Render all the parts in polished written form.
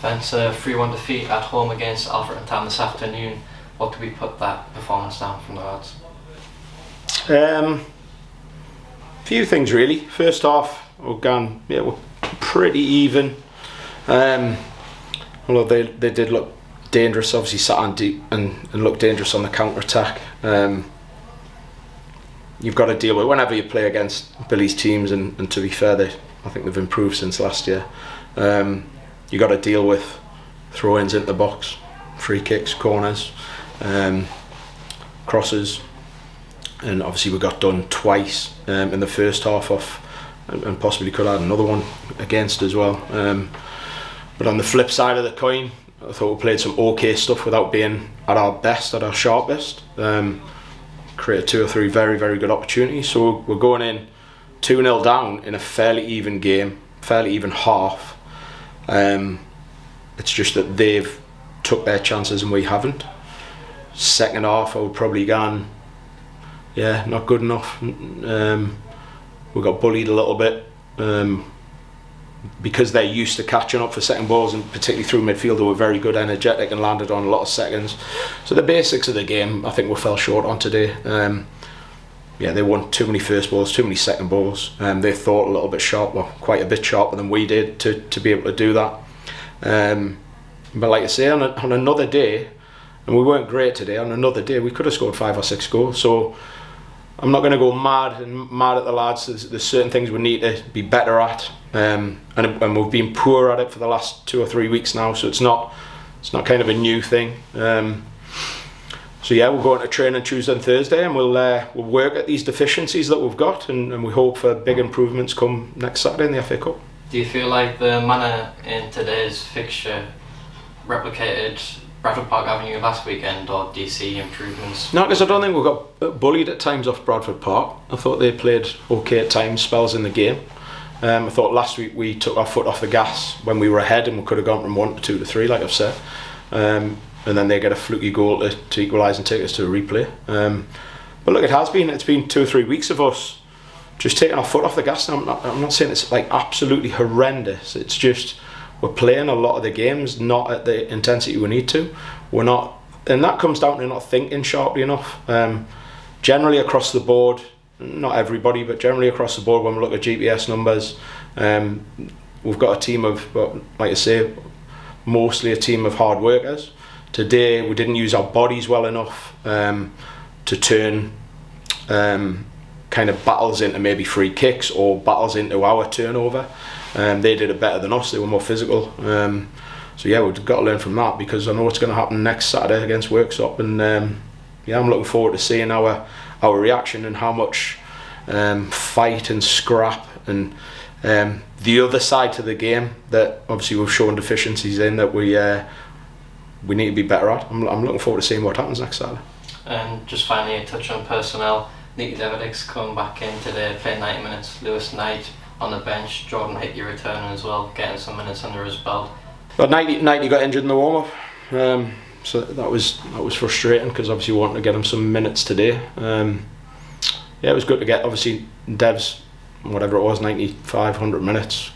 Fence a 3-1 defeat at home against Alfreton Town this afternoon. What do we put that performance down from the lads? Few things really. First half, we're pretty even. Although they did look dangerous, obviously sat on deep and looked dangerous on the counter attack. You've got to deal with whenever you play against Billy's teams, and to be fair, I think they've improved since last year. You've got to deal with throw-ins into the box, free kicks, corners, crosses, and obviously we got done twice in the first half off, and possibly could add another one against as well. But on the flip side of the coin, I thought we played some okay stuff without being at our best, at our sharpest. Created 2 or 3 very, very good opportunities. So we're going in 2-0 down in a fairly even game, fairly even half. It's just that they've took their chances and we haven't. Second half, I would probably gone, not good enough. We got bullied a little bit because they're used to catching up for second balls, and particularly through midfield, they were very good, energetic, and landed on a lot of seconds. So the basics of the game, I think we fell short on today. They won too many first balls, too many second balls. They thought a little bit sharper, quite a bit sharper than we did to be able to do that. But like I say, on another day, and we weren't great today, on another day we could have scored 5 or 6 goals. So I'm not going to go mad at the lads. There's certain things we need to be better at, and we've been poor at it for the last 2 or 3 weeks now. So it's not kind of a new thing. So we'll go into training Tuesday and Thursday, and we'll work at these deficiencies that we've got, and we hope for big improvements come next Saturday in the FA Cup. Do you feel like the manner in today's fixture replicated Bradford Park Avenue last weekend, or do you see improvements? No, because I don't think we got bullied at times off Bradford Park. I thought they played okay at times, spells in the game. I thought last week we took our foot off the gas when we were ahead, and we could have gone from 1 to 2 to 3, like I've said. And then they get a fluky goal to equalise and take us to a replay. But look, it's been 2 or 3 weeks of us just taking our foot off the gas. I'm not saying it's like absolutely horrendous. It's just we're playing a lot of the games not at the intensity we need to. We're not, and that comes down to not thinking sharply enough. Generally across the board, not everybody, but generally across the board, when we look at GPS numbers, we've got a team of, like I say, mostly a team of hard workers. Today we didn't use our bodies well enough to turn kind of battles into maybe free kicks or battles into our turnover. They did it better than us. They were more physical. We've got to learn from that, because I know what's going to happen next Saturday against Worksop, and I'm looking forward to seeing our reaction and how much fight and scrap and the other side to the game that obviously we've shown deficiencies in that we need to be better at. I'm looking forward to seeing what happens next Saturday. And just finally, a touch on personnel. Nicky Deverdix come back in today, playing 90 minutes. Lewis Knight on the bench. Jordan Hickey returning as well, getting some minutes under his belt. But 90 got injured in the warm-up, so that was frustrating, because obviously we wanted to get him some minutes today. It was good to get, obviously, Dev's, whatever it was, 95, 100 minutes.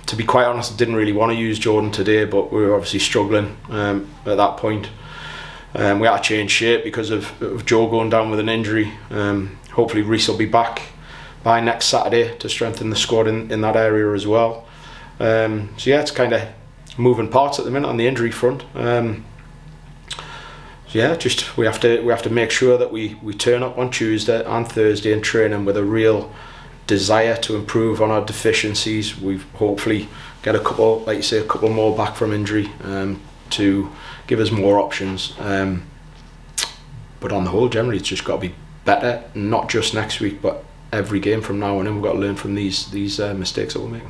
To be quite honest, I didn't really want to use Jordan today, but we were obviously struggling at that point. We had to change shape because of Joe going down with an injury. Hopefully Reece will be back by next Saturday to strengthen the squad in that area as well. It's kind of moving parts at the minute on the injury front. We have to make sure that we turn up on Tuesday and Thursday in training with a real desire to improve on our deficiencies. We've hopefully get a couple more back from injury to give us more options. But on the whole, generally, it's just got to be better, not just next week, but every game from now on in. We've got to learn from these mistakes that we're making.